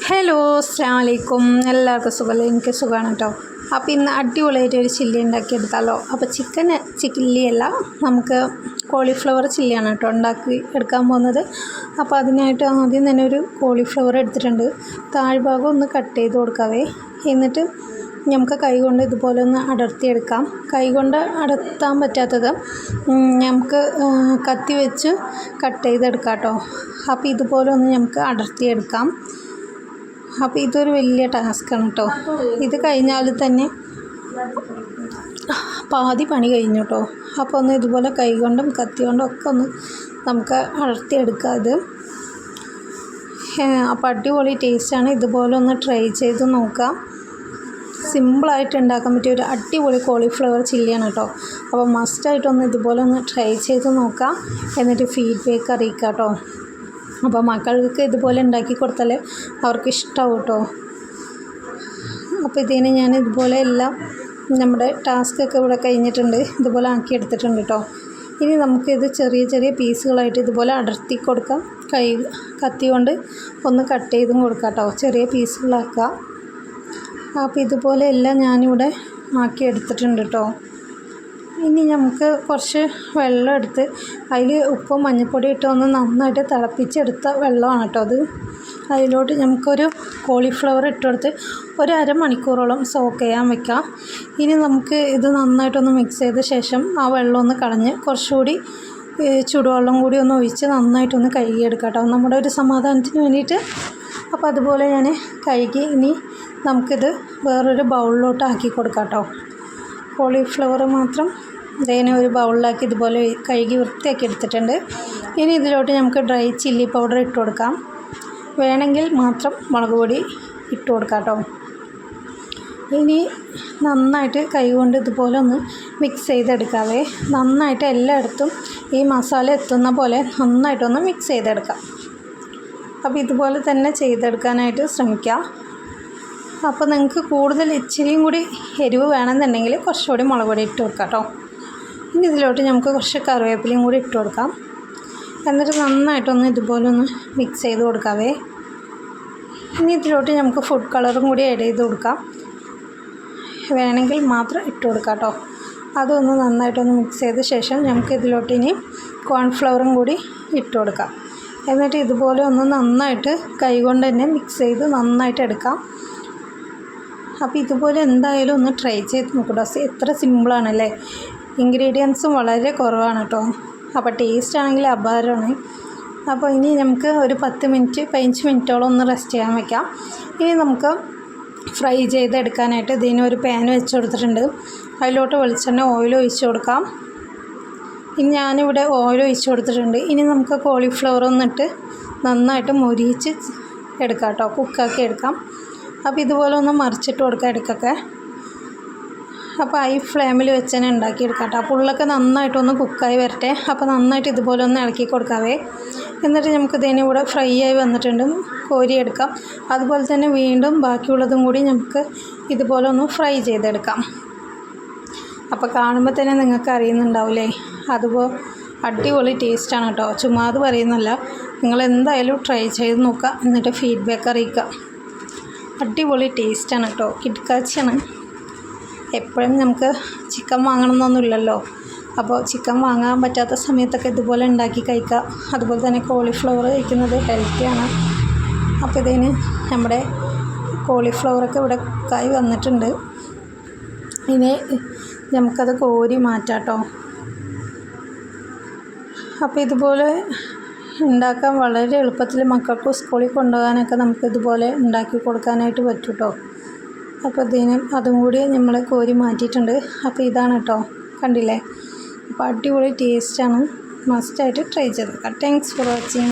Hello അസ്സലാമു അലൈക്കും. എല്ലാവർക്കും സുഖമല്ലേ? എനിക്ക് സുഖമാണ് കേട്ടോ. അപ്പോൾ ഇന്ന് അടിപൊളിയായിട്ട് ഒരു ചില്ലി ഉണ്ടാക്കിയെടുത്താലോ. അപ്പോൾ ചില്ലിയല്ല, നമുക്ക് കോളിഫ്ലവർ ചില്ലിയാണ് കേട്ടോ ഉണ്ടാക്കി എടുക്കാൻ പോകുന്നത്. അപ്പോൾ അതിനായിട്ട് ആദ്യം തന്നെ ഒരു കോളിഫ്ലവർ എടുത്തിട്ടുണ്ട്. താഴ്ഭാഗം ഒന്ന് കട്ട് ചെയ്ത് കൊടുക്കാവേ. എന്നിട്ട് നമുക്ക് കൈകൊണ്ട് ഇതുപോലെ ഒന്ന് അടർത്തിയെടുക്കാം. കൈകൊണ്ട് അടർത്താൻ പറ്റാത്തത് നമുക്ക് കത്തി വെച്ച് കട്ട് ചെയ്തെടുക്കാം കേട്ടോ. അപ്പോൾ ഇതുപോലെ ഒന്ന് നമുക്ക് അടർത്തിയെടുക്കാം. അപ്പോൾ ഇതൊരു വലിയ ടാസ്ക്കാണ് കേട്ടോ. ഇത് കഴിഞ്ഞാൽ തന്നെ പാതി പണി കഴിഞ്ഞു കേട്ടോ. അപ്പോൾ ഒന്ന് ഇതുപോലെ കൈകൊണ്ടും കത്തി കൊണ്ടും ഒക്കെ ഒന്ന് നമുക്ക് അടർത്തിയെടുക്കാം. ഇത് അപ്പോൾ അടിപൊളി ടേസ്റ്റാണ്. ഇതുപോലെ ഒന്ന് ട്രൈ ചെയ്ത് നോക്കാം. സിമ്പിളായിട്ട് ഉണ്ടാക്കാൻ പറ്റിയ ഒരു അടിപൊളി കോളിഫ്ലവർ ചില്ലിയാണ് കേട്ടോ. അപ്പോൾ മസ്റ്റായിട്ടൊന്ന് ഇതുപോലെ ഒന്ന് ട്രൈ ചെയ്ത് നോക്കാം. എന്നിട്ട് ഫീഡ്ബാക്ക് അറിയിക്കാം കേട്ടോ. അപ്പോൾ മക്കൾക്ക് ഇതുപോലെ ഉണ്ടാക്കി കൊടുത്താൽ അവർക്ക് ഇഷ്ടമാവും കേട്ടോ. അപ്പോൾ ഇതിന് ഞാൻ ഇതുപോലെ എല്ലാം നമ്മുടെ ടാസ്ക്കൊക്കെ ഇവിടെ കഴിഞ്ഞിട്ടുണ്ട്. ഇതുപോലെ ആക്കിയെടുത്തിട്ടുണ്ട് കേട്ടോ. ഇനി നമുക്കിത് ചെറിയ ചെറിയ പീസുകളായിട്ട് ഇതുപോലെ അടർത്തി കൊടുക്കാം. കത്തി കൊണ്ട് ഒന്ന് കട്ട് ചെയ്തും കൊടുക്കാം കേട്ടോ. ചെറിയ പീസുകളാക്കുക. അപ്പോൾ ഇതുപോലെ എല്ലാം ഞാനിവിടെ ആക്കിയെടുത്തിട്ടുണ്ട് കേട്ടോ. ഇനി നമുക്ക് കുറച്ച് വെള്ളം എടുത്ത് അതിൽ ഉപ്പും മഞ്ഞൾപ്പൊടി ഇട്ട് ഒന്ന് നന്നായിട്ട് തിളപ്പിച്ചെടുത്ത വെള്ളമാണ് കേട്ടോ അത്. അതിലോട്ട് നമുക്കൊരു കോളിഫ്ലവർ ഇട്ടെടുത്ത് ഒരു അരമണിക്കൂറോളം സോക്ക് ചെയ്യാൻ വെക്കാം. ഇനി നമുക്ക് ഇത് നന്നായിട്ടൊന്ന് മിക്സ് ചെയ്ത ശേഷം ആ വെള്ളം ഒന്ന് കളഞ്ഞ് കുറച്ചുകൂടി ചൂടുവെള്ളം കൂടി ഒന്ന് ഒഴിച്ച് നന്നായിട്ടൊന്ന് കഴുകിയെടുക്കാം കേട്ടോ, നമ്മുടെ ഒരു സമാധാനത്തിന് വേണ്ടിയിട്ട്. അപ്പോൾ അതുപോലെ ഞാൻ കഴുകി ഇനി നമുക്കിത് വേറൊരു ബൗളിലോട്ട് ആക്കി കൊടുക്കാം കേട്ടോ. കോളിഫ്ലവർ മാത്രം ഇതിനെ ഒരു ബൗളിലാക്കി ഇതുപോലെ കഴുകി വൃത്തിയാക്കി എടുത്തിട്ടുണ്ട്. ഇനി ഇതിലോട്ട് നമുക്ക് ഡ്രൈ ചില്ലി പൗഡർ ഇട്ട് കൊടുക്കാം. വേണമെങ്കിൽ മാത്രം മുളക് പൊടി ഇട്ട് കൊടുക്കാം കേട്ടോ. ഇനി നന്നായിട്ട് കൈകൊണ്ട് ഇതുപോലെ ഒന്ന് മിക്സ് ചെയ്തെടുക്കാവേ. നന്നായിട്ട് എല്ലായിടത്തും ഈ മസാല എത്തുന്ന പോലെ നന്നായിട്ടൊന്ന് മിക്സ് ചെയ്തെടുക്കാം. അപ്പോൾ ഇതുപോലെ തന്നെ ചെയ്തെടുക്കാനായിട്ട് ശ്രമിക്കുക. അപ്പോൾ നിങ്ങൾക്ക് കൂടുതൽ ഇച്ചിരിയും കൂടി എരിവ് വേണമെന്നുണ്ടെങ്കിൽ കുറച്ചുകൂടി മുളക് പൊടി ഇട്ട് കൊടുക്കാം കേട്ടോ. ഇനി ഇതിലോട്ട് നമുക്ക് കുറച്ച് കറിവേപ്പിലയും കൂടി ഇട്ട് കൊടുക്കാം. എന്നിട്ട് നന്നായിട്ടൊന്ന് ഇതുപോലെ ഒന്ന് മിക്സ് ചെയ്ത് കൊടുക്കാവേ. ഇനി ഇതിലോട്ട് നമുക്ക് ഫുഡ് കളറും കൂടി ആഡ് ചെയ്ത് കൊടുക്കാം. വേണമെങ്കിൽ മാത്രം ഇട്ട് കൊടുക്കാം കേട്ടോ. അതൊന്ന് നന്നായിട്ടൊന്ന് മിക്സ് ചെയ്ത ശേഷം നമുക്ക് ഇതിലോട്ട് ഇനി കോൺഫ്ലവറും കൂടി ഇട്ട് കൊടുക്കാം. എന്നിട്ട് ഇതുപോലെ ഒന്ന് നന്നായിട്ട് കൈകൊണ്ട് തന്നെ മിക്സ് ചെയ്ത് നന്നായിട്ട് എടുക്കാം. അപ്പോൾ ഇതുപോലെ എന്തായാലും ഒന്ന് ട്രൈ ചെയ്ത് നോക്കട്ടോ. എത്ര സിമ്പിളാണല്ലേ. ഇൻഗ്രീഡിയൻസും വളരെ കുറവാണ് കേട്ടോ. അപ്പോൾ ടേസ്റ്റ് ആണെങ്കിൽ അപാരമാണ്. അപ്പോൾ ഇനി നമുക്ക് ഒരു 15 മിനിറ്റോളം ഒന്ന് റെസ്റ്റ് ചെയ്യാൻ വയ്ക്കാം. ഇനി നമുക്ക് ഫ്രൈ ചെയ്തെടുക്കാനായിട്ട് ഇതിന് ഒരു പാൻ വെച്ച് കൊടുത്തിട്ടുണ്ട്. അതിലോട്ട് വെളിച്ചെണ്ണ ഓയിൽ ഒഴിച്ച് കൊടുക്കാം. ഇനി ഞാനിവിടെ ഓയിൽ ഒഴിച്ച് കൊടുത്തിട്ടുണ്ട്. ഇനി നമുക്ക് കോളിഫ്ലവർ ഒന്നിട്ട് നന്നായിട്ട് മൊരിയിച്ച് എടുക്കാം കേട്ടോ, കുക്കാക്കി എടുക്കാം. അപ്പോൾ ഇതുപോലെ ഒന്ന് മറിച്ചിട്ട് കൊടുക്കാം ഇടയ്ക്കൊക്കെ. അപ്പോൾ ഹൈ ഫ്ലെയിമിൽ വെച്ച് തന്നെ ഉണ്ടാക്കിയെടുക്കാം കേട്ടോ. അപ്പോൾ ഉള്ളൊക്കെ നന്നായിട്ടൊന്ന് കുക്കായി വരട്ടെ. അപ്പോൾ നന്നായിട്ട് ഇതുപോലെ ഒന്ന് ഇളക്കി കൊടുക്കാവേ. എന്നിട്ട് നമുക്ക് ഇതിനെ ഇവിടെ ഫ്രൈ ആയി വന്നിട്ടുണ്ട്, കോരിയെടുക്കാം. അതുപോലെ തന്നെ വീണ്ടും ബാക്കിയുള്ളതും കൂടി നമുക്ക് ഇതുപോലെ ഒന്ന് ഫ്രൈ ചെയ്തെടുക്കാം. അപ്പോൾ കാണുമ്പോൾ തന്നെ നിങ്ങൾക്ക് അറിയുന്നുണ്ടാവില്ലേ, അതുപോലെ അടിപൊളി ടേസ്റ്റാണ് കേട്ടോ. ചുമ്മാ അത് പറയുന്നല്ല, നിങ്ങൾ എന്തായാലും ട്രൈ ചെയ്ത് നോക്കുക. എന്നിട്ട് ഫീഡ്ബാക്ക് അറിയിക്കുക. അടിപൊളി ടേസ്റ്റാണ് കേട്ടോ, കിടക്കാച്ചിയാണ്. എപ്പോഴും നമുക്ക് ചിക്കൻ വാങ്ങണമെന്നൊന്നുമില്ലല്ലോ. അപ്പോൾ ചിക്കൻ വാങ്ങാൻ പറ്റാത്ത സമയത്തൊക്കെ ഇതുപോലെ ഉണ്ടാക്കി കഴിക്കുക. അതുപോലെ തന്നെ കോളിഫ്ലവർ കഴിക്കുന്നത് ഹെൽത്തിയാണ്. അപ്പോൾ ഇതിന് നമ്മുടെ കോളിഫ്ലവറൊക്കെ ഇവിടെ കുക്കായി വന്നിട്ടുണ്ട്. ഇനി നമുക്കത് കോരി മാറ്റാം കേട്ടോ. അപ്പോൾ ഇതുപോലെ ഉണ്ടാക്കാൻ വളരെ എളുപ്പത്തിൽ മക്കൾക്ക് സ്കൂളിൽ കൊണ്ടുപോകാനൊക്കെ നമുക്ക് ഇതുപോലെ ഉണ്ടാക്കി കൊടുക്കാനായിട്ട് പറ്റും കേട്ടോ. അപ്പോൾ ഇതിന് അതും കൂടി നമ്മൾ കോരി മാറ്റിയിട്ടുണ്ട്. അപ്പോൾ ഇതാണ് കേട്ടോ, കണ്ടില്ലേ. അപ്പോൾ അടിപൊളി ടേസ്റ്റാണ്. മസ്റ്റായിട്ട് ട്രൈ ചെയ്തേക്കാം. Thanks for watching.